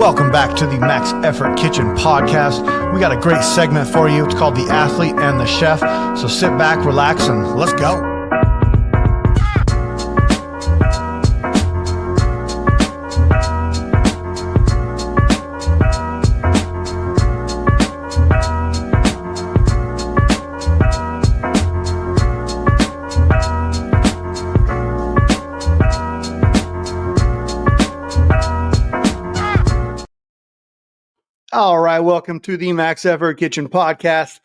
Welcome back to the Max Effort Kitchen podcast. We got a great segment for you. It's called The Athlete and the Chef. So sit back, relax, and let's go. All right, welcome to the Max Effort Kitchen podcast.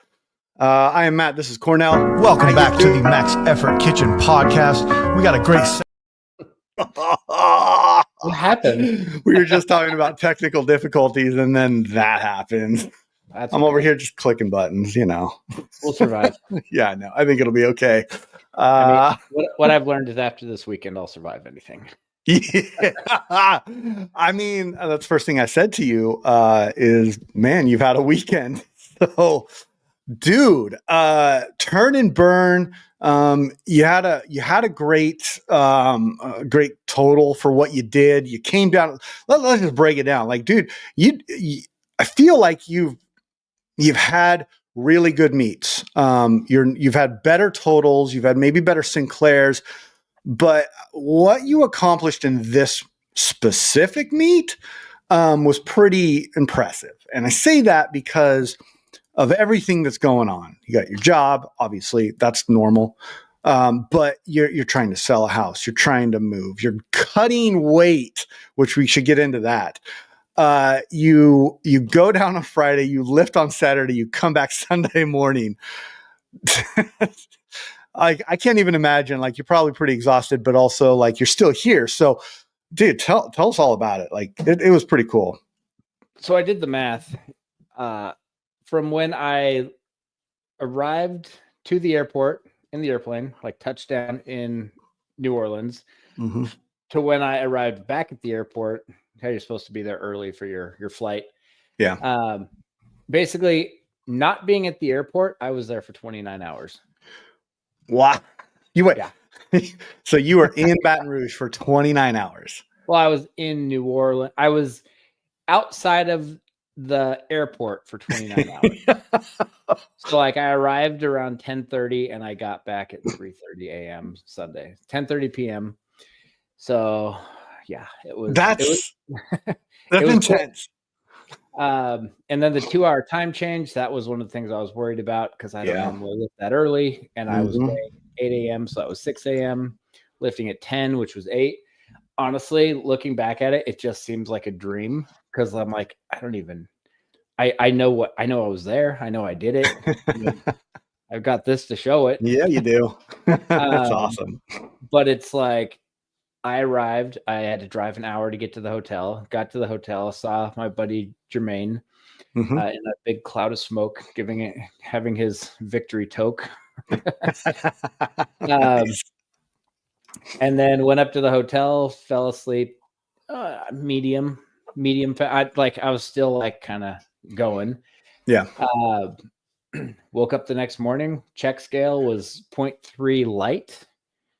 I am Matt. This is Cornell. Welcome back to the Max Effort Kitchen podcast. We got a great. What happened? We were just talking about technical difficulties, and then that happened. I'm over here just clicking buttons. You know, we'll survive. Yeah, I know. I think it'll be okay. What I've learned is after this weekend, I'll survive anything. Yeah. I mean, that's the first thing I said to you is, man, you've had a weekend. So, dude, turn and burn. You had a great total for what you did. You came down. Let's just break it down. Like, dude, I feel like you've had really good meets. You've had better totals. You've had maybe better Sinclairs. But what you accomplished in this specific meet was pretty impressive. And I say that because of everything that's going on. You got your job, obviously, that's normal. But you're trying to sell a house. You're trying to move. You're cutting weight, which we should get into that. You go down on Friday, you lift on Saturday, you come back Sunday morning. I can't even imagine. Like, you're probably pretty exhausted, but also like you're still here. So, dude, tell us all about it. Like, it was pretty cool. So I did the math from when I arrived to the airport in the airplane, like touchdown in New Orleans, to when I arrived back at the airport. How you're supposed to be there early for your flight. Yeah. Basically, not being at the airport, I was there for 29 hours. Wow. You went. Yeah. So you were in Baton Rouge for 29 hours. Well, I was in New Orleans. I was outside of the airport for 29 hours. So like I arrived around 10:30 and I got back at 3:30 a.m. Sunday, 10:30 p.m. So yeah, that's intense. Cool. And then the 2-hour time change, that was one of the things I was worried about because I don't normally lift that early. And I was weighing 8 a.m. So that was 6 a.m. lifting at 10, which was 8. Honestly, looking back at it, it just seems like a dream because I'm like, I know I was there. I know I did it. I've got this to show it. Yeah, you do. That's awesome. But it's like, I arrived. I had to drive an hour to get to the hotel. Got to the hotel, saw my buddy Jermaine in a big cloud of smoke, having his victory toke. Nice. And then went up to the hotel, fell asleep. Medium. I was still like kind of going. Yeah. Woke up the next morning. Check scale was 0.3 light.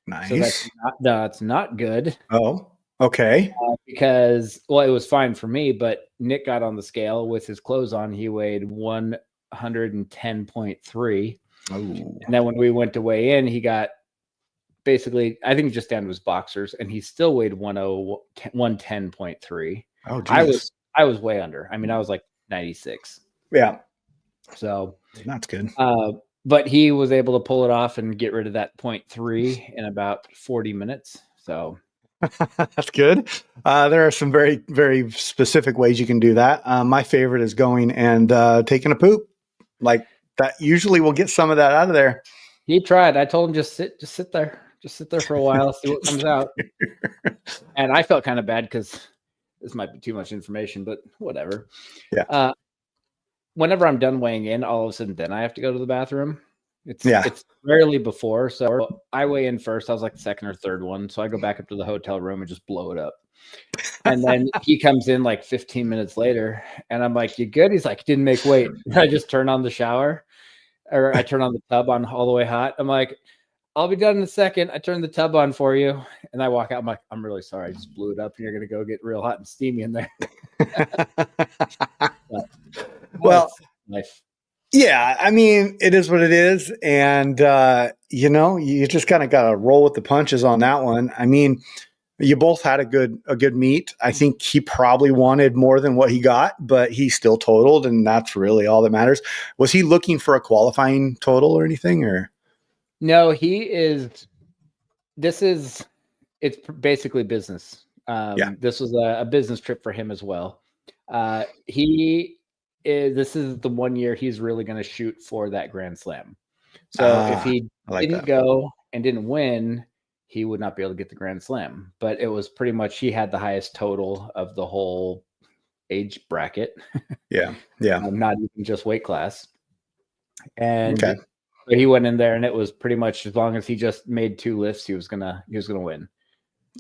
Nice. So that's not good. Oh, okay. Because, well, it was fine for me, but Nick got on the scale with his clothes on. He weighed 110.3. Oh. And then when we went to weigh in, he got basically, I think just down to his boxers, and he still weighed 110.3. Oh, geez. I was way under. I mean, I was like 96. Yeah. So that's good. But he was able to pull it off and get rid of that 0.3 in about 40 minutes. So that's good. There are some very, very specific ways you can do that. My favorite is going and taking a poop. Like, that usually will get some of that out of there. He tried. I told him just sit there. Just sit there for a while, see what comes out. And I felt kind of bad because this might be too much information, but whatever. Yeah. Whenever I'm done weighing in, all of a sudden, then I have to go to the bathroom. It's rarely before. So I weigh in first. I was like the second or third one. So I go back up to the hotel room and just blow it up. And then he comes in like 15 minutes later and I'm like, you good? He's like, didn't make weight. I just turn on the shower or I turn on the tub on all the way hot. I'm like, I'll be done in a second. I turn the tub on for you. And I walk out. I'm like, I'm really sorry. I just blew it up and you're going to go get real hot and steamy in there. But, Well, it's life. yeah, I mean, it is what it is. And, you just kind of got to roll with the punches on that one. I mean, you both had a good meet. I think he probably wanted more than what he got, but he still totaled, and that's really all that matters. Was he looking for a qualifying total or anything, or? No, he is. It's basically business. Yeah. This was a business trip for him as well. This is the one year he's really going to shoot for that Grand Slam. So if he didn't go and didn't win, he would not be able to get the Grand Slam. But it was pretty much he had the highest total of the whole age bracket. Yeah. Yeah. Not even just weight class. And okay. so he went in there, and it was pretty much as long as he just made 2 lifts, he was gonna win.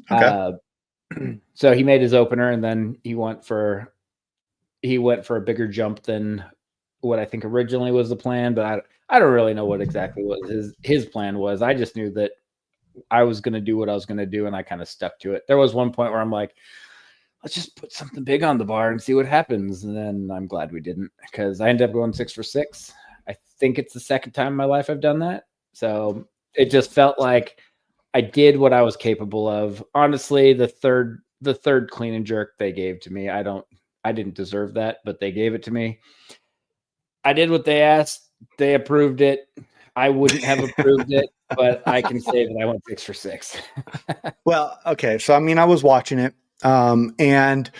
Okay. So he made his opener, and then he went for a bigger jump than what I think originally was the plan. But I don't really know what exactly what his plan was. I just knew that I was going to do what I was going to do, and I kind of stuck to it. There was one point where I'm like, let's just put something big on the bar and see what happens. And then I'm glad we didn't, because I ended up going 6 for 6. I think it's the second time in my life I've done that. So it just felt like I did what I was capable of. Honestly, the third clean and jerk they gave to me, I didn't deserve that, but they gave it to me. I did what they asked. They approved it. I wouldn't have approved it, but I can say that I went 6 for 6. Well, okay. So, I mean, I was watching it, and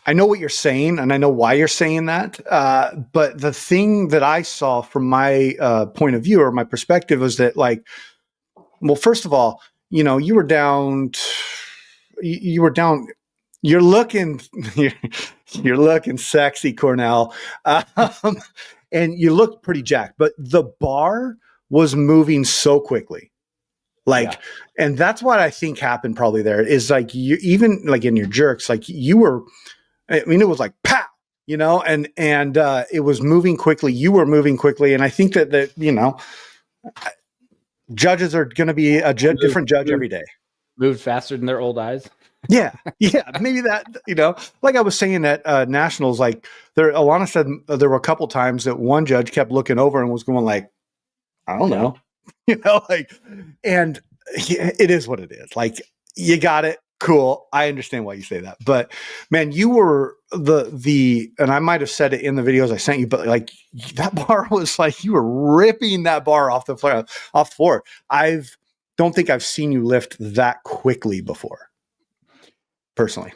I know what you're saying, and I know why you're saying that. But the thing that I saw from my point of view or my perspective was that, like, well, first of all, you were down. You were down. You're looking sexy, Cornell, and you look pretty jacked. But the bar was moving so quickly. And that's what I think happened probably there is like you even like in your jerks, like you were, I mean, it was like pow, and it was moving quickly. You were moving quickly. And I think that judges are going to be a different judge every day. Moved faster than their old eyes. Yeah. Maybe that, like I was saying at nationals, like Alana said there were a couple times that one judge kept looking over and was going like, I don't know. And it is what it is. Like, you got it. Cool. I understand why you say that. But man, you were and I might have said it in the videos I sent you, but like that bar was like, you were ripping that bar off the floor. Don't think I've seen you lift that quickly before. Personally.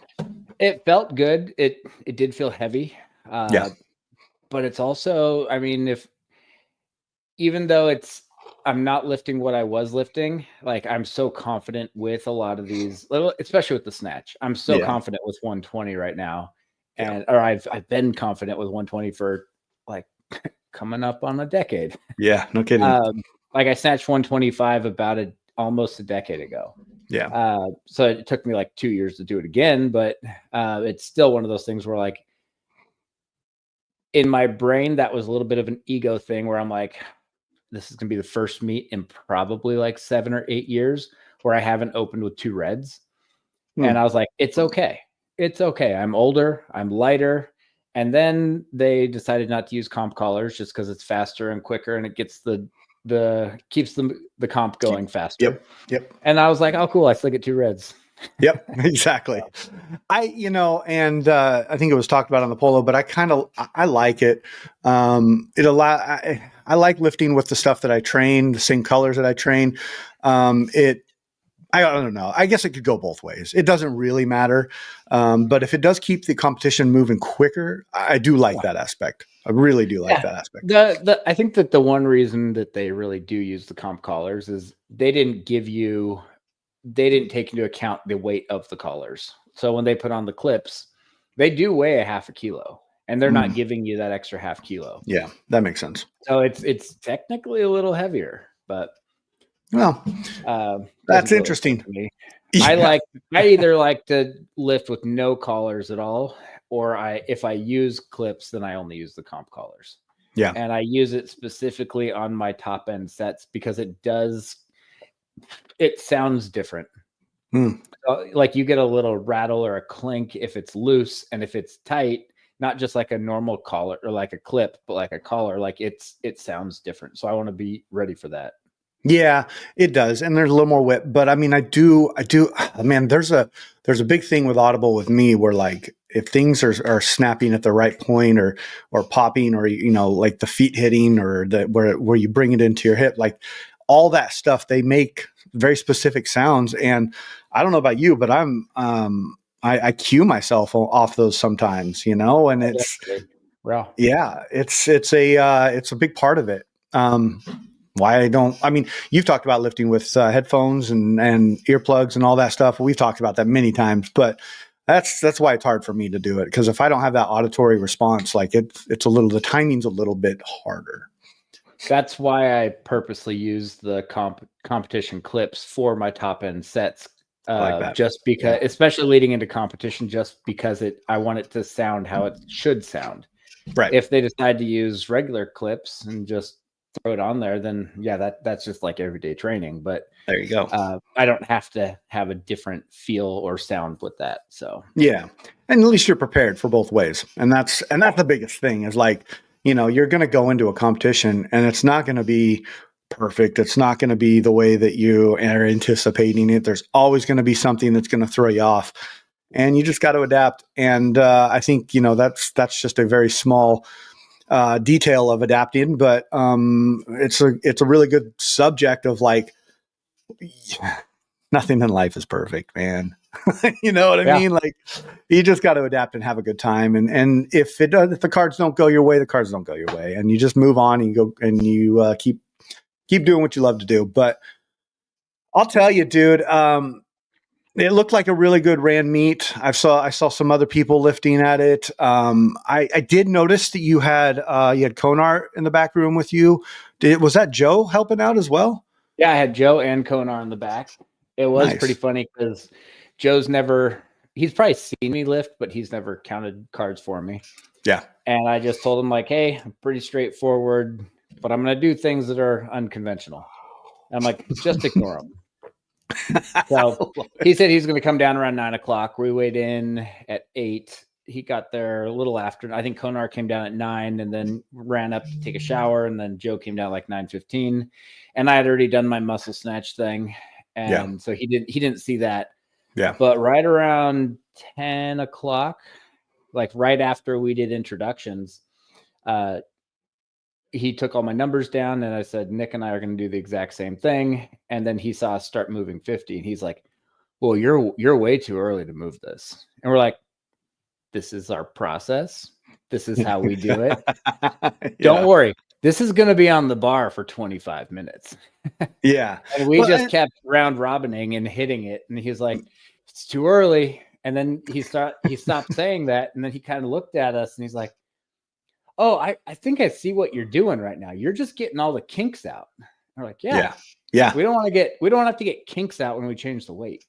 It felt good. It did feel heavy. Yeah. But it's also, I mean, even though I'm not lifting what I was lifting, like I'm so confident with a lot of these, especially with the snatch. I'm so confident with 120 right now. Or I've been confident with 120 for like coming up on a decade. Yeah, no kidding. Like I snatched 125 about almost a decade ago. Yeah. So it took me like 2 years to do it again, but it's still one of those things where like in my brain, that was a little bit of an ego thing where I'm like, this is going to be the first meet in probably like 7 or 8 years where I haven't opened with 2 reds. And I was like, it's okay. It's okay. I'm older. I'm lighter. And then they decided not to use comp collars just because it's faster and quicker and it gets keeps the comp going faster. Yep. And I was like, oh, cool. I still get 2 reds. Yep, exactly. I think it was talked about on the polo, but I like it. I like lifting with the stuff that I train, the same colors that I train. I don't know. I guess it could go both ways. It doesn't really matter. But if it does keep the competition moving quicker, I do like that aspect. I really do like that aspect. I think that the one reason that they really do use the comp collars is they didn't take into account the weight of the collars. So when they put on the clips, they do weigh a half a kilo and they're not giving you that extra half kilo. Yeah, that makes sense. So it's technically a little heavier, but that's interesting. I either like to lift with no collars at all, or if I use clips, then I only use the comp collars. Yeah. And I use it specifically on my top end sets because it sounds different. Like you get a little rattle or a clink if it's loose, and if it's tight, not just like a normal collar or like a clip, but like a collar, like it sounds different. So I want to be ready for that. Yeah, it does. And there's a little more whip, but I mean, I do, man, there's a big thing with Audible with me where like, if things are snapping at the right point or popping, or, you know, like the feet hitting, or where you bring it into your hip, like all that stuff, they make very specific sounds. And I don't know about you, but I cue myself off those sometimes, you know, and it's a big part of it. I mean, you've talked about lifting with headphones and earplugs and all that stuff. We've talked about that many times, but that's why it's hard for me to do it. Because if I don't have that auditory response, like the timing's a little bit harder. That's why I purposely use the competition clips for my top end sets. Just because, especially leading into competition, just because I want it to sound how it should sound. Right. If they decide to use regular clips and just throw it on there, then yeah, that's just like everyday training. But there you go. I don't have to have a different feel or sound with that. So yeah, and at least you're prepared for both ways, and that's the biggest thing. Is like, you know, you're going to go into a competition, and it's not going to be perfect. It's not going to be the way that you are anticipating it. There's always going to be something that's going to throw you off, and you just got to adapt. And I think, you know, that's just a very small detail of adapting, but it's a really good subject of like, nothing in life is perfect, man. You know what I mean? Like, you just got to adapt and have a good time. And if the cards don't go your way, the cards don't go your way, and you just move on and you go and you keep doing what you love to do. But I'll tell you, dude, it looked like a really good Rand meet. I saw some other people lifting at it. I did notice that you had Konar in the back room with you. Was that Joe helping out as well? Yeah, I had Joe and Konar in the back. It was pretty funny because Joe's he's probably seen me lift, but he's never counted cards for me. Yeah. And I just told him like, hey, I'm pretty straightforward, but I'm going to do things that are unconventional. And I'm like, just ignore them. So he said he's going to come down around 9:00. We weighed in at 8. He got there a little after. I think Konar came down at 9 and then ran up to take a shower. And then Joe came down like 9:15. And I had already done my muscle snatch thing. And so he didn't see that. Yeah. But right around 10:00, like right after we did introductions, he took all my numbers down, and I said, Nick and I are going to do the exact same thing. And then he saw us start moving 50, and he's like, well, you're way too early to move this. And we're like, this is our process. This is how we do it. Don't worry. This is going to be on the bar for 25 minutes. Yeah. And we just kept round robining and hitting it. And he's like, it's too early. And then he stopped saying that. And then he kind of looked at us and he's like, oh, I think I see what you're doing right now. You're just getting all the kinks out. And we're like, yeah. We don't have to get kinks out when we change the weight.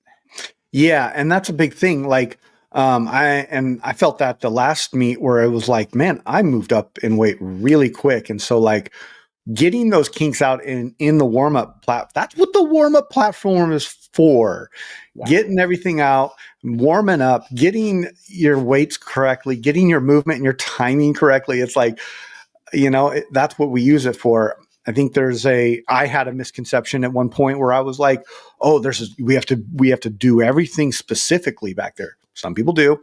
Yeah. And that's a big thing. Like, I felt that the last meet where it was like, man, I moved up in weight really quick. And so like getting those kinks out in the warm-up that's what the warm-up platform is for. Yeah. Getting everything out, warming up, getting your weights correctly, getting your movement and your timing correctly. It's like, you know, that's what we use it for. I think I had a misconception at one point where I was like, oh, we have to do everything specifically back there. Some people do,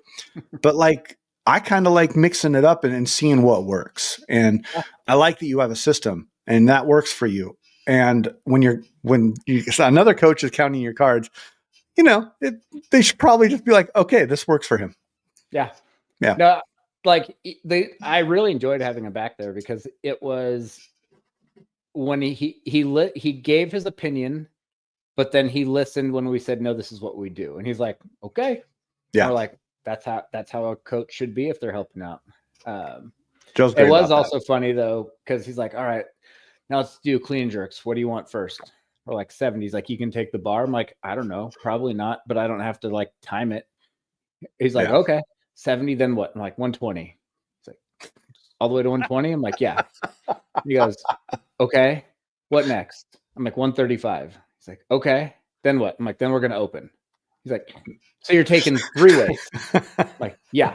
but like, I kind of like mixing it up and seeing what works. And I like that you have a system and that works for you. And when another coach is counting your cards, you know, they should probably just be like, okay, this works for him. Yeah. Yeah. No, like I really enjoyed having him back there because it was when he gave his opinion, but then he listened when we said, no, this is what we do. And he's like, okay. Yeah. We're like, that's how a coach should be if they're helping out. It was also funny though, because he's like, all right, now let's do clean jerks. What do you want first? We're like 70s. Like, you can take the bar. I'm like, I don't know, probably not, but I don't have to like time it. He's like, okay, 70, then what? I'm like 120. It's like all the way to 120. I'm like, yeah. He goes, okay, what next? I'm like 135. He's like, okay, then what? I'm like, then we're gonna open. He's like, so you're taking 3 weights? Like, yeah.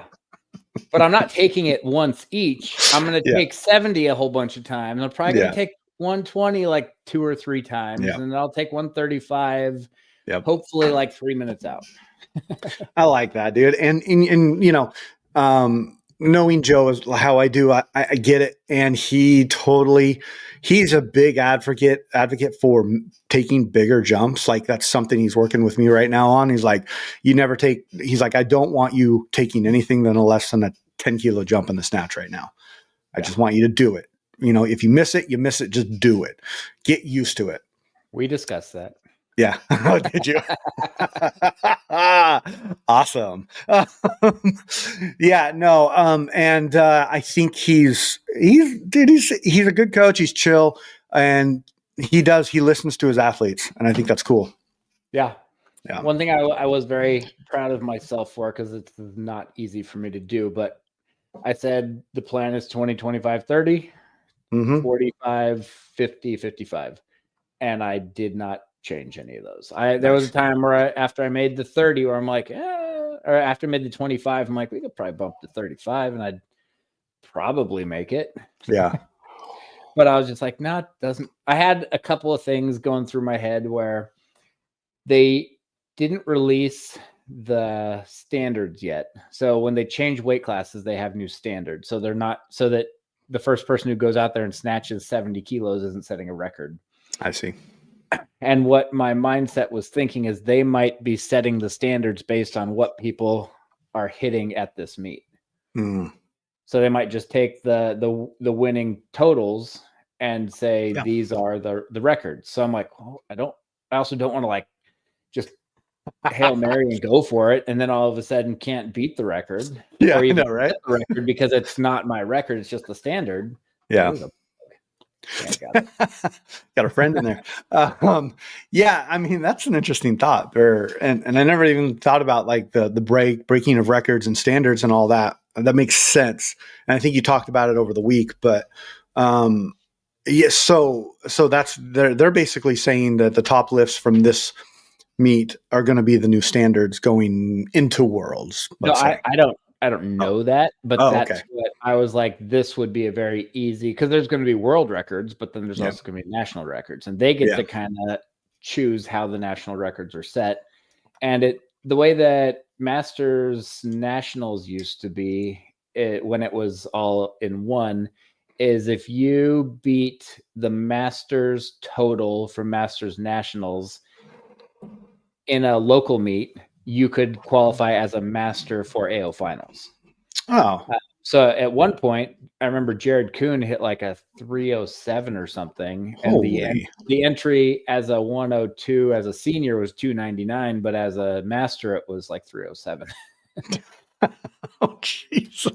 But I'm not taking it once each. I'm going to take 70 a whole bunch of times. I'm probably going to take 120 like 2 or 3 times. And then I'll take 135, hopefully like 3 minutes out. I like that, dude. And you know, knowing Joe is how I do, I get it. And he's a big advocate for taking bigger jumps. Like that's something he's working with me right now on. He's like, he's like, I don't want you taking anything than less than a 10 kilo jump in the snatch right now. I just want you to do it. You know, if you miss it, you miss it. Just do it. Get used to it. We discussed that. Yeah. Did you? Awesome. Yeah, no. And I think he's a good coach. He's chill and he listens to his athletes. And I think that's cool. Yeah. One thing I was very proud of myself for, because it's not easy for me to do, but I said the plan is 20, 25, 30, 45, 50, 55. And I did not change any of those. There was a time where after I made the 30 where I'm like, or after I made the 25, I'm like, we could probably bump to 35 and I'd probably make it. Yeah. But I was just like, no, it doesn't. I had a couple of things going through my head where they didn't release the standards yet. So when they change weight classes, they have new standards. So they're not, so that the first person who goes out there and snatches 70 kilos isn't setting a record. I see. And what my mindset was thinking is they might be setting the standards based on what people are hitting at this meet. So they might just take the winning totals and say these are the records. So I'm like, I also don't want to like just Hail Mary and go for it, and then all of a sudden can't beat the record. Yeah, or even I know, right? The record because it's not my record; it's just the standard. Yeah. Got a friend in there. Yeah, I mean that's an interesting thought. And I never even thought about like the breaking of records and standards and all that. That makes sense. And I think you talked about it over the week, but so that's they're basically saying that the top lifts from this meet are going to be the new standards going into Worlds. No, I don't know that, but that's what I was like, this would be a very easy, because there's going to be world records, but then there's also going to be national records, and they get to kind of choose how the national records are set. And the way that Masters Nationals used to be, when it was all in one, is if you beat the Masters total from Masters Nationals in a local meet, you could qualify as a master for AO finals. Oh, so at one point, I remember Jared Kuhn hit like a 307 or something. And the entry as a 102 as a senior was 299, but as a master, it was like 307. Oh, jeez.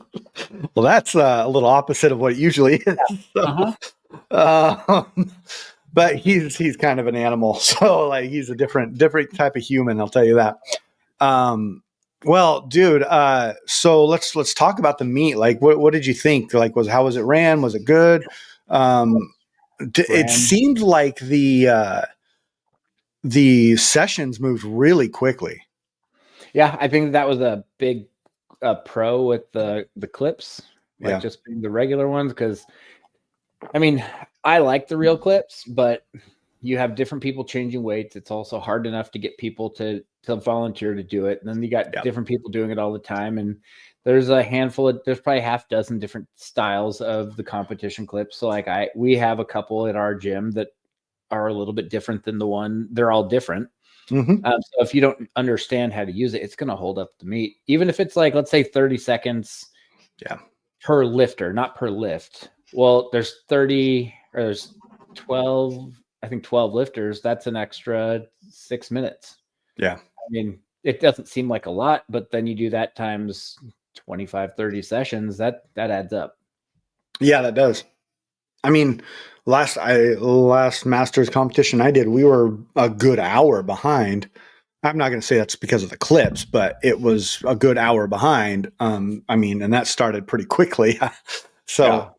Well, that's a little opposite of what it usually is. So. But he's kind of an animal. So like he's a different type of human. I'll tell you that. Well, dude, so let's talk about the meet. Like, what did you think? Like, how was it ran? Was it good? It seemed like the sessions moved really quickly. Yeah, I think that was a big pro with the clips, like just being the regular ones. Because, I mean, I like the real clips, but you have different people changing weights. It's also hard enough to get people to volunteer to do it. And then you got different people doing it all the time. And there's there's probably half dozen different styles of the competition clips. So like we have a couple at our gym that are a little bit different than the one. They're all different. So if you don't understand how to use it, it's going to hold up the meet. Even if it's like, let's say 30 seconds per lifter, not per lift. Well, there's 12, I think 12 lifters. That's an extra 6 minutes. Yeah. I mean, it doesn't seem like a lot, but then you do that times 25, 30 sessions, that adds up. Yeah, that does. I mean, last Masters competition I did, we were a good hour behind. I'm not going to say that's because of the clips, but it was a good hour behind. I mean, and that started pretty quickly. So,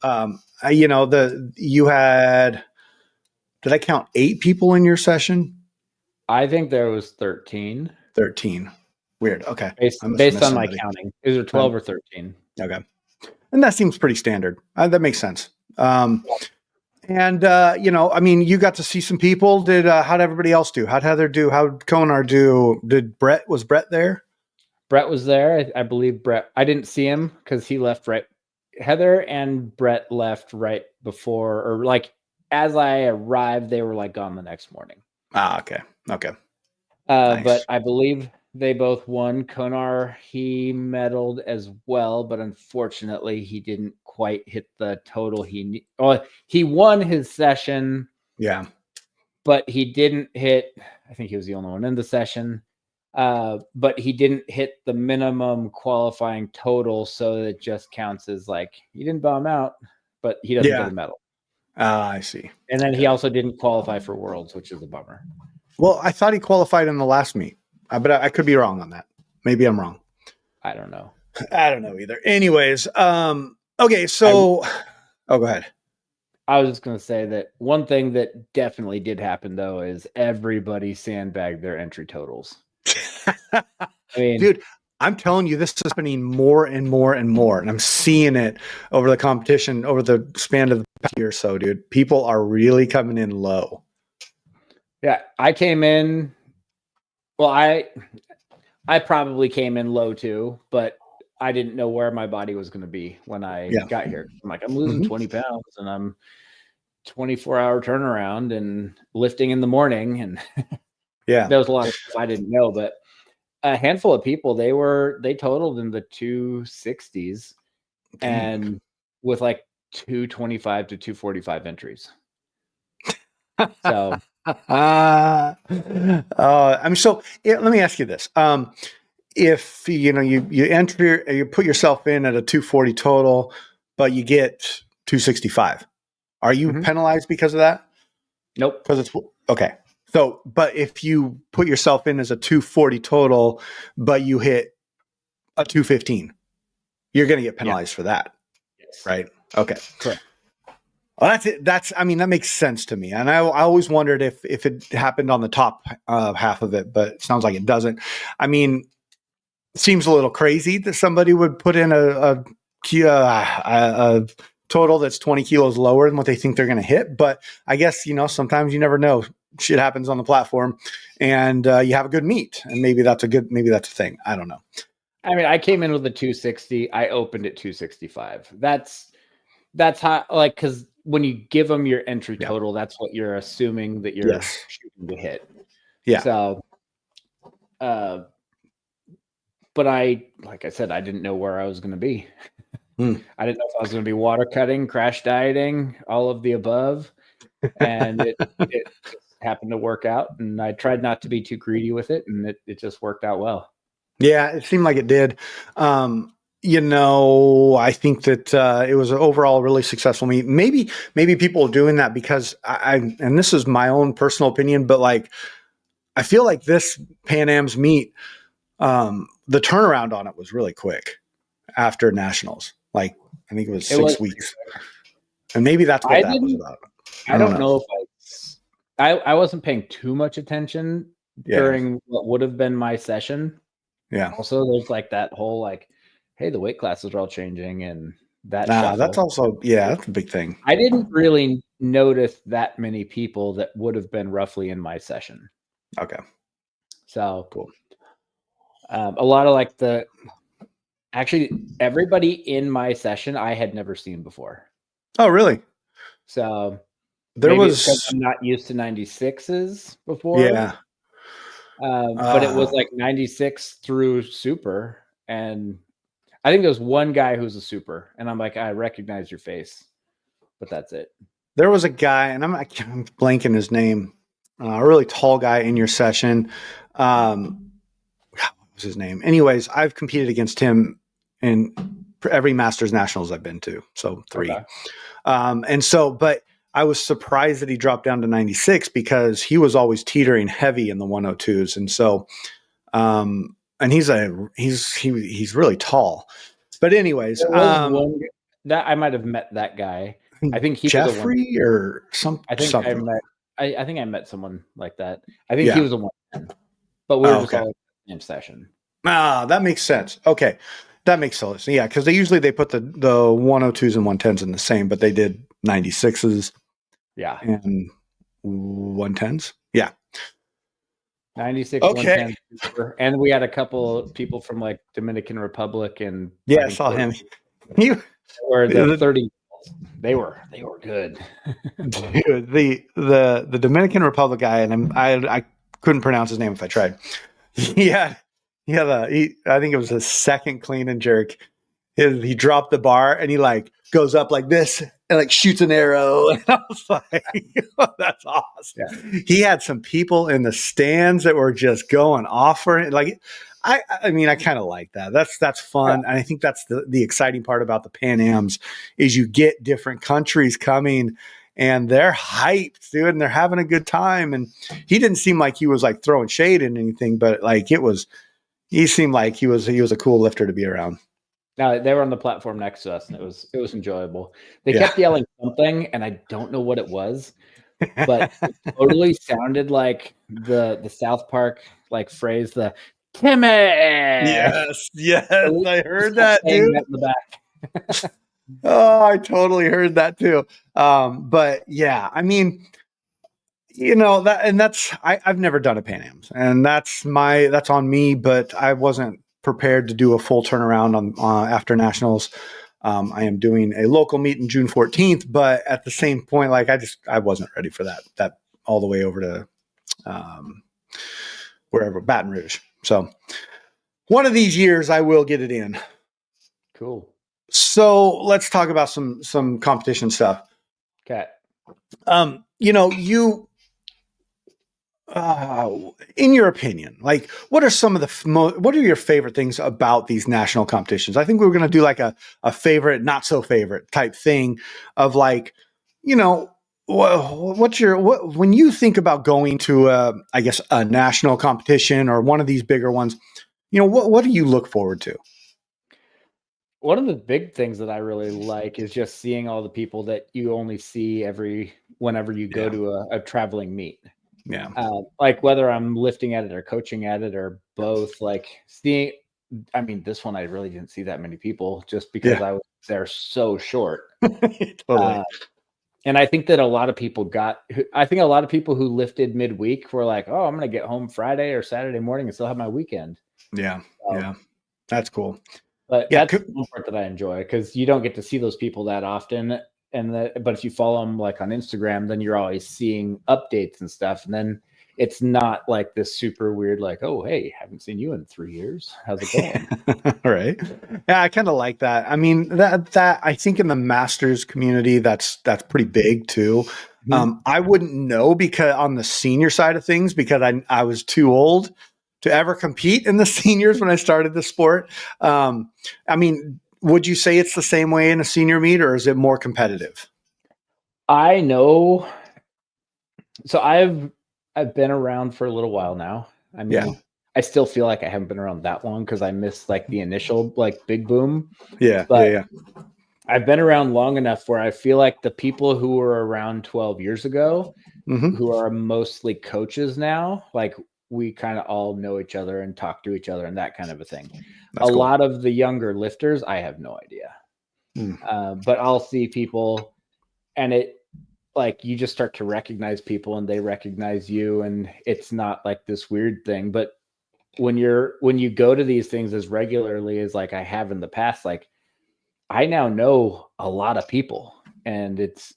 you had, did I count 8 people in your session? I think there was 13. 13. Weird. Okay. Based on my counting. Is it 12 or 13? Okay. And that seems pretty standard. That makes sense. And I mean, you got to see some people. How'd everybody else do? How'd Heather do? How'd Konar do? Was Brett there? Brett was there. I believe Brett. I didn't see him because he left right. Heather and Brett left right before, or like as I arrived, they were like gone the next morning. Okay. Okay. Nice. But I believe they both won. Konar, he medaled as well, but unfortunately, he didn't quite hit the total he won his session. Yeah. But he didn't hit, I think he was the only one in the session, but he didn't hit the minimum qualifying total, so it just counts as like, he didn't bomb out, but he doesn't get a medal. I see. And then he also didn't qualify for Worlds, which is a bummer. Well, I thought he qualified in the last meet, but I could be wrong on that. Maybe I'm wrong. I don't know. I don't know either. Anyways, okay, so go ahead. I was just going to say that one thing that definitely did happen, though, is everybody sandbagged their entry totals. I mean, dude, I'm telling you, this is happening more and more and more, and I'm seeing it over the competition over the span of the past year or so, dude. People are really coming in low. Yeah, I came in. Well, I probably came in low too, but I didn't know where my body was going to be when I got here. I'm like, I'm losing 20 pounds, and I'm 24-hour turnaround and lifting in the morning, and there was a lot of stuff I didn't know. But a handful of people, they totaled in the 260s, and with like 225 to 245 entries. So. I mean, so let me ask you this: if you put yourself in at a 240 total, but you get 265, are you penalized because of that? Nope. Because it's okay. So, but if you put yourself in as a 240 total, but you hit a 215, you're going to get penalized for that, right? Okay, correct. Well, that's it. That makes sense to me. And I always wondered if it happened on the top half of it, but it sounds like it doesn't. I mean, it seems a little crazy that somebody would put in a total that's 20 kilos lower than what they think they're going to hit. But I guess, sometimes you never know. Shit happens on the platform, and you have a good meet, and maybe that's a thing. I don't know. I mean, I came in with a 260. I opened at 265. That's how, like, because when you give them your entry total, that's what you're assuming that you're shooting to hit. Yeah. So, but like I said, I didn't know where I was going to be. I didn't know if I was going to be water cutting, crash dieting, all of the above. And it happened to work out. And I tried not to be too greedy with it. And it just worked out well. Yeah, it seemed like it did. I think that it was an overall really successful meet. Maybe people are doing that because and this is my own personal opinion, but like, I feel like this Pan Am's meet, the turnaround on it was really quick after nationals. Like, I think it was 6 weeks. And maybe that's what that was about. I don't know if I wasn't paying too much attention during what would have been my session. Yeah. Also, there's like that whole like, hey, the weight classes are all changing, and that. That's also that's a big thing. I didn't really notice that many people that would have been roughly in my session. Okay. So cool. A lot of actually everybody in my session I had never seen before. Oh, really? So there was. I'm not used to 96s before. Yeah. But it was like 96 through super, and I think there's one guy who's a super, and I'm like, I recognize your face, but that's it. There was a guy, and I'm blanking his name, a really tall guy in your session. What was his name? Anyways, I've competed against him in every Masters Nationals I've been to, so 3. Okay. And so, but I was surprised that he dropped down to 96 because he was always teetering heavy in the 102s. And so, and he's really tall, but anyways, that I might've met that guy. I think he Jeffrey was or something. I think I met someone like that. I think he was a one, but we were just all same session. That makes sense. Okay. That makes sense. Yeah, because they put the 102s and 110s in the same, but they did 96s. Yeah. And 110s. Yeah. 96, okay. 110. And we had a couple of people from like Dominican Republic and I saw him. Or the 30. They were good. Dude, the Dominican Republic guy, and I couldn't pronounce his name if I tried. I think it was his second clean and jerk. He dropped the bar and he like goes up like this and like shoots an arrow. And I was like, oh, that's awesome. Yeah. He had some people in the stands that were just going off for it. Like, I mean, I kind of like that. That's fun. Yeah. And I think that's the exciting part about the Pan Ams is you get different countries coming and they're hyped, dude, and they're having a good time. And he didn't seem like he was like throwing shade in anything, but like he seemed like he was a cool lifter to be around. No, they were on the platform next to us, and it was enjoyable. They kept yelling something, and I don't know what it was, but it totally sounded like the South Park like phrase, the Timmy. Yes, I heard that, dude. That in the back. Oh, I totally heard that too. But yeah, I mean, I've never done a Pan Am's, and that's on me. But I wasn't prepared to do a full turnaround on after nationals. I am doing a local meet in June 14th, but at the same point, like I wasn't ready for that all the way over to wherever, Baton Rouge. So one of these years I will get it in. Cool. So let's talk about some competition stuff. Okay. In your opinion, like what are your favorite things about these national competitions? I think we were going to do like a favorite, not so favorite type thing of like, when you think about going to a national competition or one of these bigger ones, what do you look forward to? One of the big things that I really like is just seeing all the people that you only see whenever you go to a traveling meet. Yeah. Like whether I'm lifting at it or coaching at it or both, like this one, I really didn't see that many people just because they're so short. Totally. And I think that a lot of people who lifted midweek were like, oh, I'm going to get home Friday or Saturday morning and still have my weekend. Yeah. That's cool. But that's one part that I enjoy because you don't get to see those people that often. But if you follow them like on Instagram, then you're always seeing updates and stuff. And then it's not like this super weird, like, oh, hey, haven't seen you in 3 years. How's it going? Right. Yeah, I kind of like that. I mean, that I think in the masters community, that's pretty big too. Mm-hmm. I wouldn't know because on the senior side of things, because I was too old to ever compete in the seniors when I started the sport. I mean, would you say it's the same way in a senior meet or is it more competitive? I know. So I've been around for a little while now. I mean, I still feel like I haven't been around that long because I missed like the initial like big boom. Yeah. I've been around long enough where I feel like the people who were around 12 years ago, who are mostly coaches now, like we kind of all know each other and talk to each other and that kind of a thing. That's cool. Lot of the younger lifters, I have no idea. But I'll see people and it like you just start to recognize people and they recognize you and it's not like this weird thing. But when you go to these things as regularly as like I have in the past, like I now know a lot of people and it's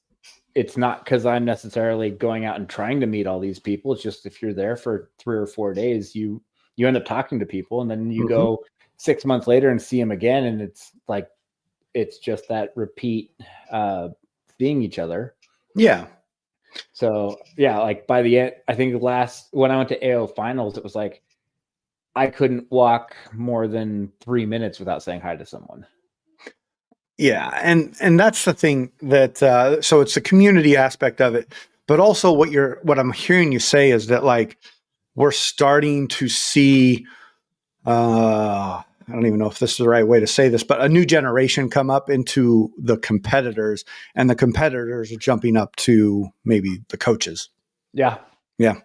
not because I'm necessarily going out and trying to meet all these people. It's just if you're there for 3 or 4 days, you end up talking to people and then you go 6 months later and see them again. And it's like, it's just that repeat seeing each other. Yeah. So yeah, like by the end, I think when I went to AO finals, it was like, I couldn't walk more than 3 minutes without saying hi to someone. Yeah. And that's the thing that, so it's the community aspect of it, but also what I'm hearing you say is that like, we're starting to see, I don't even know if this is the right way to say this, but a new generation come up into the competitors and the competitors are jumping up to maybe the coaches. Yeah. Yeah.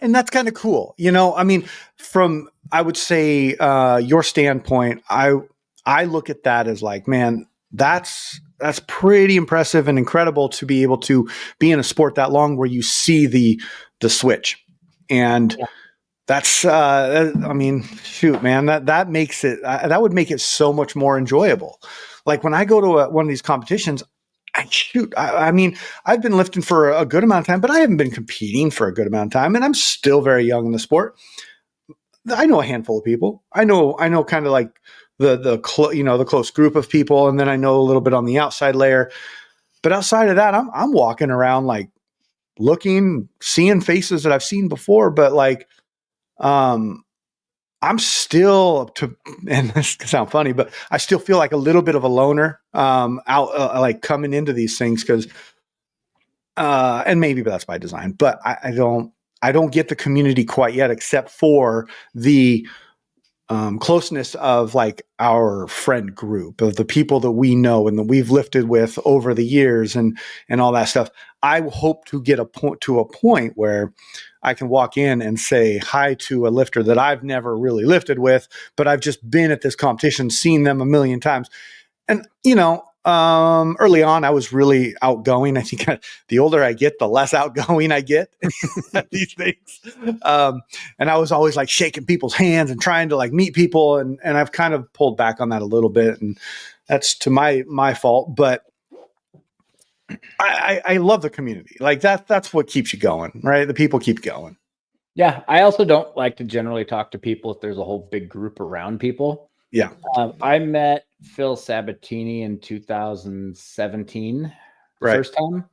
And that's kind of cool. I mean, from, I would say, your standpoint, I look at that as like, man, that's pretty impressive and incredible to be able to be in a sport that long where you see the switch. And Yeah. that's, I mean, shoot, man, that makes it, that would make it so much more enjoyable. Like when I go to one of these competitions, I mean, I've been lifting for a good amount of time, but I haven't been competing for a good amount of time, and I'm still very young in the sport. I know a handful of people. I know kind of like the close group of people, and then I know a little bit on the outside layer. But outside of that, I'm walking around like looking, seeing faces that I've seen before, but like, I'm still and this can sound funny, but I still feel like a little bit of a loner, out, like coming into these things. Cause, and maybe that's by design, but I don't get the community quite yet, except for the, closeness of like our friend group of the people that we know and that we've lifted with over the years and all that stuff. I hope to get a point where I can walk in and say hi to a lifter that I've never really lifted with, but I've just been at this competition, seen them a million times. And, early on, I was really outgoing. I think the older I get, the less outgoing I get at these things. And I was always like shaking people's hands and trying to like meet people. And I've kind of pulled back on that a little bit. And that's to my fault. But I love the community. Like that's what keeps you going, right? The people keep going. Yeah. I also don't like to generally talk to people if there's a whole big group around people. Yeah. I met Phil Sabatini in 2017, the first time.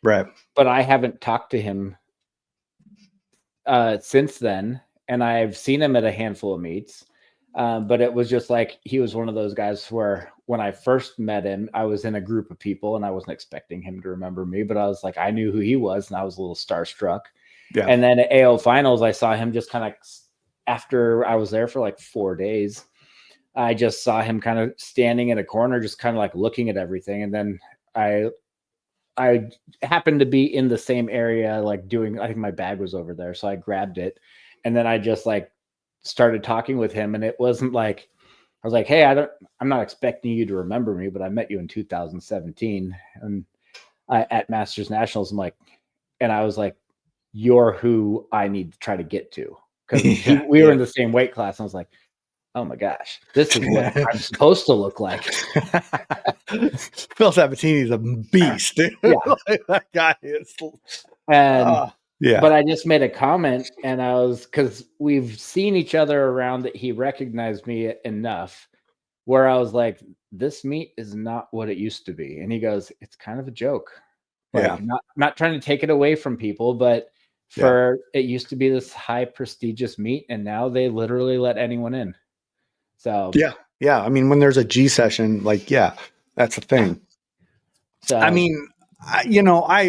Right. But I haven't talked to him since then. And I've seen him at a handful of meets. But it was just like, he was one of those guys where when I first met him, I was in a group of people and I wasn't expecting him to remember me, but I was like, I knew who he was and I was a little starstruck. Yeah. And then at AO finals, I saw him just kind of, after I was there for like 4 days, I just saw him kind of standing in a corner, just kind of like looking at everything. And then I happened to be in the same area, like doing, I think my bag was over there. So I grabbed it. And then I just like started talking with him. And it wasn't like, I was like, hey, I'm not expecting you to remember me, but I met you in 2017 and at Masters Nationals. And I was like, you're who I need to try to get to. Cause we were in the same weight class. And I was like, oh my gosh, this is what I'm supposed to look like. Phil Sabatini is a beast. Yeah. Like, that guy is. And yeah, but I just made a comment and because we've seen each other around that he recognized me enough where I was like, this meet is not what it used to be. And he goes, it's kind of a joke. Like, yeah. Not trying to take it away from people, but it used to be this high prestigious meet and now they literally let anyone in. So yeah. I mean, when there's a G session, like, that's a thing. So I mean,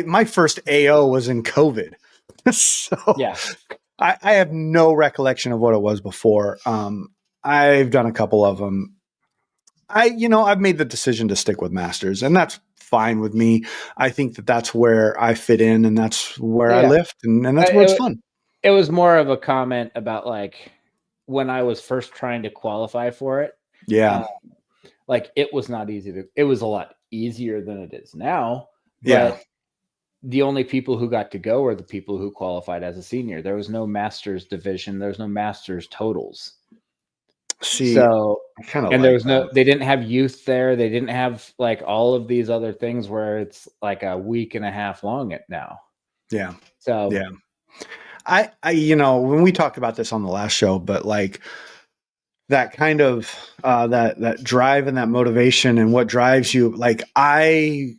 my first AO was in COVID, so yeah, I have no recollection of what it was before. I've done a couple of them. I've made the decision to stick with Masters, and that's fine with me. I think that's where I fit in, and that's where I lift, and that's where it's fun. It was more of a comment about like when I was first trying to qualify for it. Yeah. Like it was not easy it was a lot easier than it is now. But the only people who got to go were the people who qualified as a senior. There was no Masters division. There's no Masters totals. So they didn't have youth there. They didn't have like all of these other things where it's like a week and a half long now. Yeah. So yeah. I when we talked about this on the last show, but like that kind of that drive and that motivation and what drives you, like I've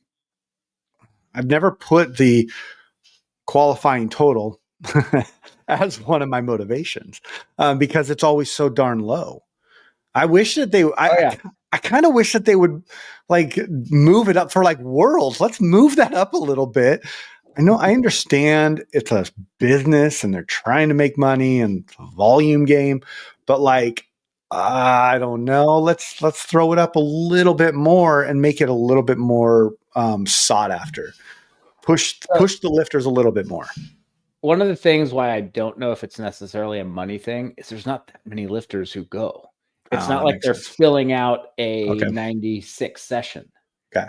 never put the qualifying total as one of my motivations because it's always so darn low. I wish that I kind of wish that they would like move it up for like Worlds. Let's move that up a little bit. I understand it's a business and they're trying to make money and it's a volume game, but like, I don't know. Let's throw it up a little bit more and make it a little bit more sought after. Push the lifters a little bit more. one of the things why I don't know if it's necessarily a money thing is there's not that many lifters who go. It's not like they're filling out a 96 session. Okay.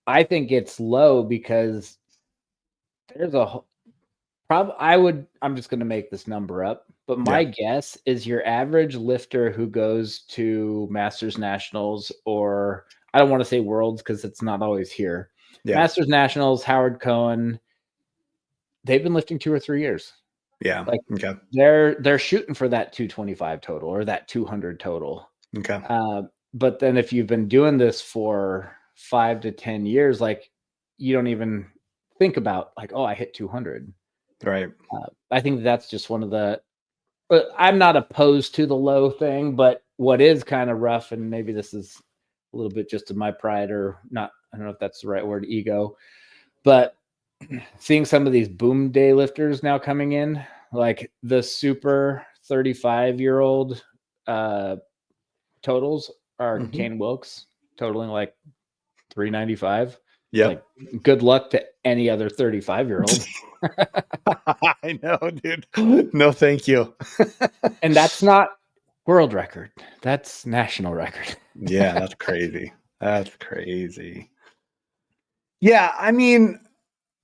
I think it's low because there's I'm just going to make this number up, but my guess is your average lifter who goes to Masters Nationals, or I don't want to say Worlds because it's not always here. Yeah. Masters Nationals, Howard Cohen, they've been lifting 2 or 3 years. Yeah. Like they're shooting for that 225 total or that 200 total. Okay. But then if you've been doing this for 5 to 10 years, like you don't even think about like, oh, I hit 200. Right. I think that's just one of the, but I'm not opposed to the low thing, but what is kind of rough, and maybe this is a little bit just of my pride or not, I don't know if that's the right word, ego, but seeing some of these boom day lifters now coming in, like the super 35-year-old totals are Kane Wilkes totaling like 395. Yeah. Like, good luck to any other 35-year-old. I know, dude. No, thank you. And that's not world record. That's national record. Yeah, that's crazy. That's crazy. Yeah, I mean,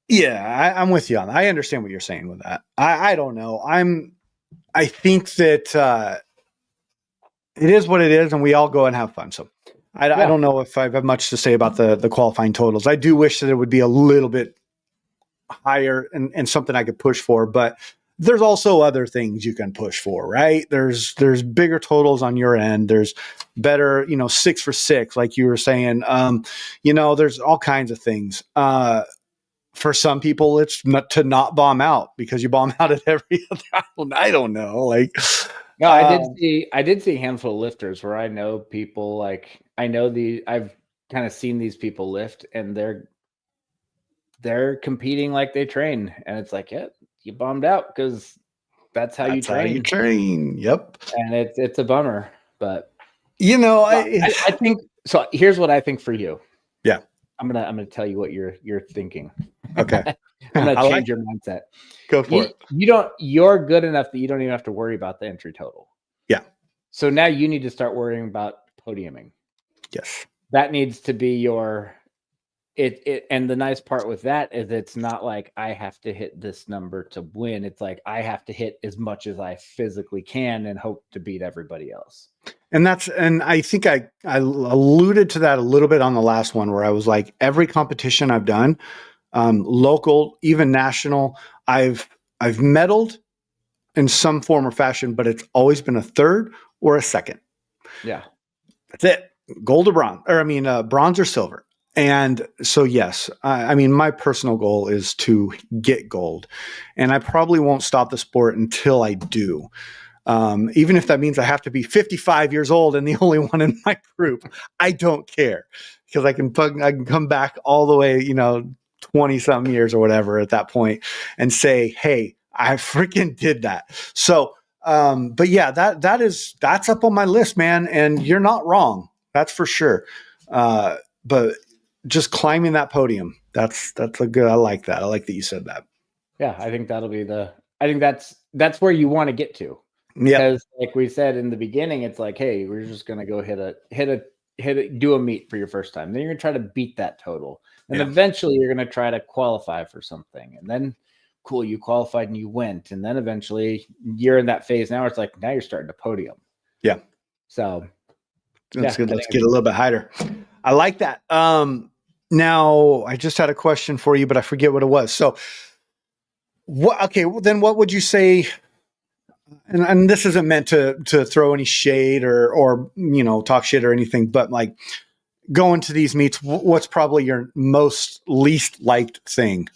yeah, I'm with you on that. I understand what you're saying with that. I don't know. I think that it is what it is, and we all go and have fun. So I don't know if I have much to say about the qualifying totals. I do wish that it would be a little bit higher and something I could push for, but there's also other things you can push for, right? There's bigger totals on your end. There's better, 6 for 6, like you were saying. There's all kinds of things. For some people, it's not to not bomb out because you bomb out at every other. I don't know. Like, no, I did see a handful of lifters where I know people like I've kind of seen these people lift and they're competing like they train, and it's like, yeah, you bombed out because that's how you train. Yep. And it's a bummer, but I think so. Here's what I think for you. Yeah. I'm gonna tell you what you're thinking. Okay. I'm gonna change your mindset. Go for it. You're good enough that you don't even have to worry about the entry total. Yeah. So now you need to start worrying about podiuming. Yes. That needs to be your it. And the nice part with that is it's not like I have to hit this number to win. It's like I have to hit as much as I physically can and hope to beat everybody else. And I think I alluded to that a little bit on the last one where I was like, every competition I've done, local, even national, I've medaled in some form or fashion, but it's always been a third or a second. Yeah. That's it. Gold or bronze, bronze or silver. And so, yes, my personal goal is to get gold, and I probably won't stop the sport until I do. Even if that means I have to be 55 years old and the only one in my group, I don't care because I can come back all the way, 20 something years or whatever at that point and say, hey, I freaking did that. So, but yeah, that's up on my list, man. And you're not wrong. That's for sure. But just climbing that podium, that's a good, I like that. I like that you said that. Yeah. I think that's where you want to get to. Yeah. Because like we said in the beginning, it's like, hey, we're just going to go do a meet for your first time. Then you're going to try to beat that total. And eventually you're going to try to qualify for something. And then cool, you qualified and you went. And then eventually you're in that phase now. It's like, now you're starting to podium. Yeah. So that's good. Let's get a little bit higher. I like that. Now I just had a question for you, but I forget what it was. So then what would you say? And this isn't meant to throw any shade or talk shit or anything, but like going to these meets, what's probably your most least liked thing?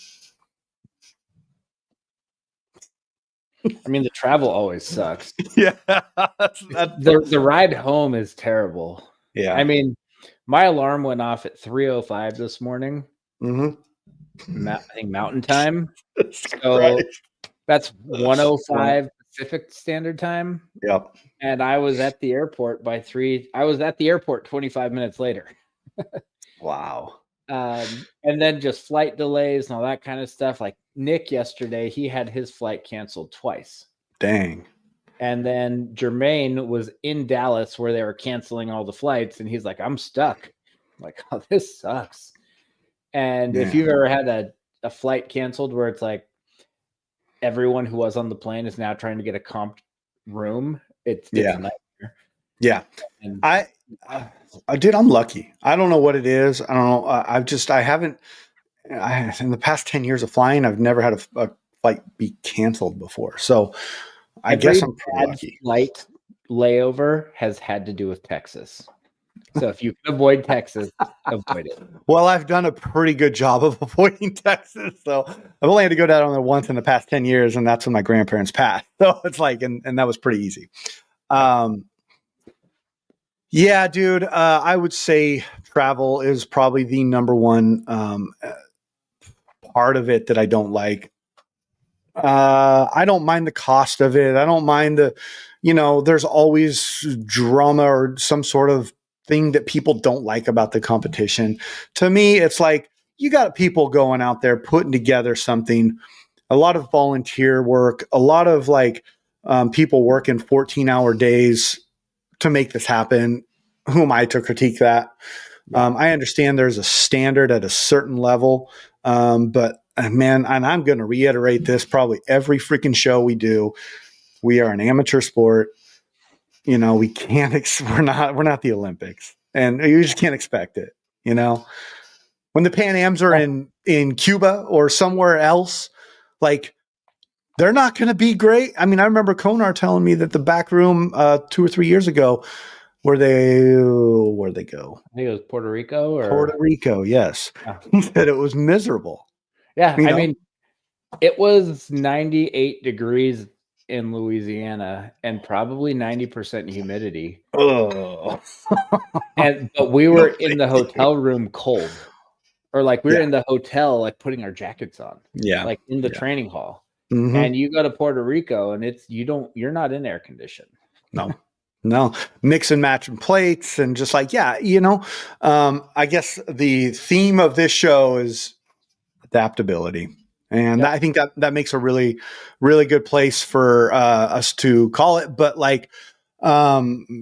I mean, the travel always sucks. Yeah. The ride home is terrible. Yeah. I mean, my alarm went off at 3:05 this morning. Mm-hmm. I think Mountain Time. So that's 1:05 Pacific Standard Time. Yep. And I was at the airport I was at the airport 25 minutes later. Wow. And then just flight delays and all that kind of stuff. Like Nick yesterday, he had his flight canceled twice. Dang. And then Jermaine was in Dallas where they were canceling all the flights, and he's like, I'm stuck. I'm like, oh, this sucks. And if you've ever had a flight canceled where it's like everyone who was on the plane is now trying to get a comped room, it's a nightmare. Yeah. And dude, I'm lucky. I don't know what it is. I don't know. In the past 10 years of flying, I've never had a flight be canceled before. So I guess I'm pretty lucky. Flight layover has had to do with Texas. So if you can avoid Texas, avoid it. Well, I've done a pretty good job of avoiding Texas. So I've only had to go down on there once in the past 10 years, and that's when my grandparents passed. So it's like, and that was pretty easy. Yeah, dude, I would say travel is probably the number one part of it that I don't like. I don't mind the cost of it. I don't mind there's always drama or some sort of thing that people don't like about the competition. To me, it's like you got people going out there putting together something, a lot of volunteer work, a lot of people working 14-hour days to make this happen. Who am I to critique that? I understand there's a standard at a certain level, but man, and I'm going to reiterate this probably every freaking show we do. We are an amateur sport. We can't. We're not the Olympics, and you just can't expect it. When the Pan Ams are in Cuba or somewhere else, they're not going to be great. I mean, I remember Konar telling me that the back room 2 or 3 years ago, where'd they go? I think it was Puerto Rico. Puerto Rico, yes. Yeah. He said it was miserable. Yeah, I mean, it was 98 degrees in Louisiana and probably 90% humidity. Oh. But we were in the hotel room cold. Or we were in the hotel putting our jackets on. Yeah. In the training hall. Mm-hmm. And you go to Puerto Rico and you're not in air condition. No, mix and match and plates and just I guess the theme of this show is adaptability. And I think that makes a really, really good place for us to call it. But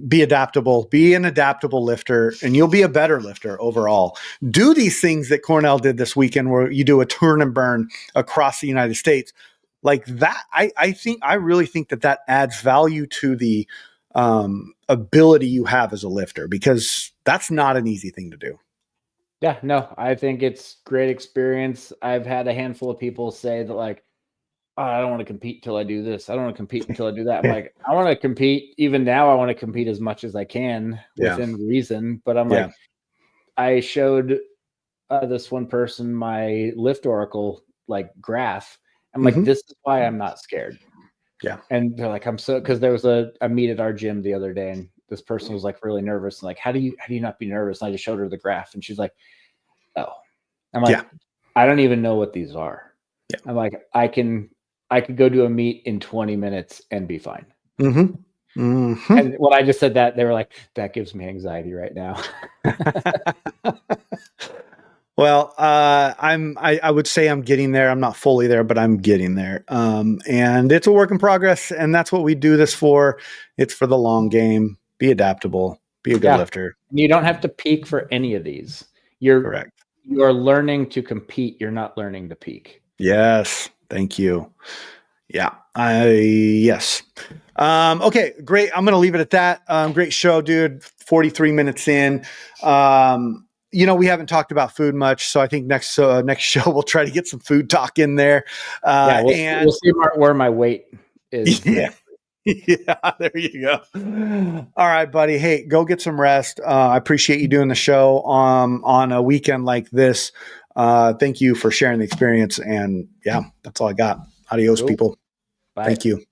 be adaptable, be an adaptable lifter, and you'll be a better lifter overall. Do these things that Cornell did this weekend where you do a turn and burn across the United States like that. I really think that adds value to the ability you have as a lifter, because that's not an easy thing to do. Yeah, no, I think it's great experience. I've had a handful of people say that oh, I don't want to compete till I do this. I don't want to compete until I do that. I'm like, I want to compete. Even now, I want to compete as much as I can within reason. But I'm like, I showed this one person my Lift Oracle graph. I'm like, this is why I'm not scared. Yeah. And they're like, because there was a meet at our gym the other day, and this person was really nervous and how do you not be nervous? And I just showed her the graph and she's like, oh, I'm like, I don't even know what these are. Yeah. I'm like, I could go do a meet in 20 minutes and be fine. Mm-hmm. Mm-hmm. And when I just said that, they were like, that gives me anxiety right now. Well, I would say I'm getting there. I'm not fully there, but I'm getting there. And it's a work in progress, and that's what we do this for. It's for the long game. Be adaptable. Be a good lifter. You don't have to peak for any of these. You're correct. You are learning to compete. You're not learning to peak. Yes. Thank you. Yeah. Yes. Okay, great. I'm going to leave it at that. Great show, dude. 43 minutes in. We haven't talked about food much, so I think next show we'll try to get some food talk in there. We'll see where my weight is. Yeah. Yeah, there you go. All right, buddy. Hey, go get some rest. I appreciate you doing the show on a weekend like this. Thank you for sharing the experience. And yeah, that's all I got. Adios, people. Bye. Thank you.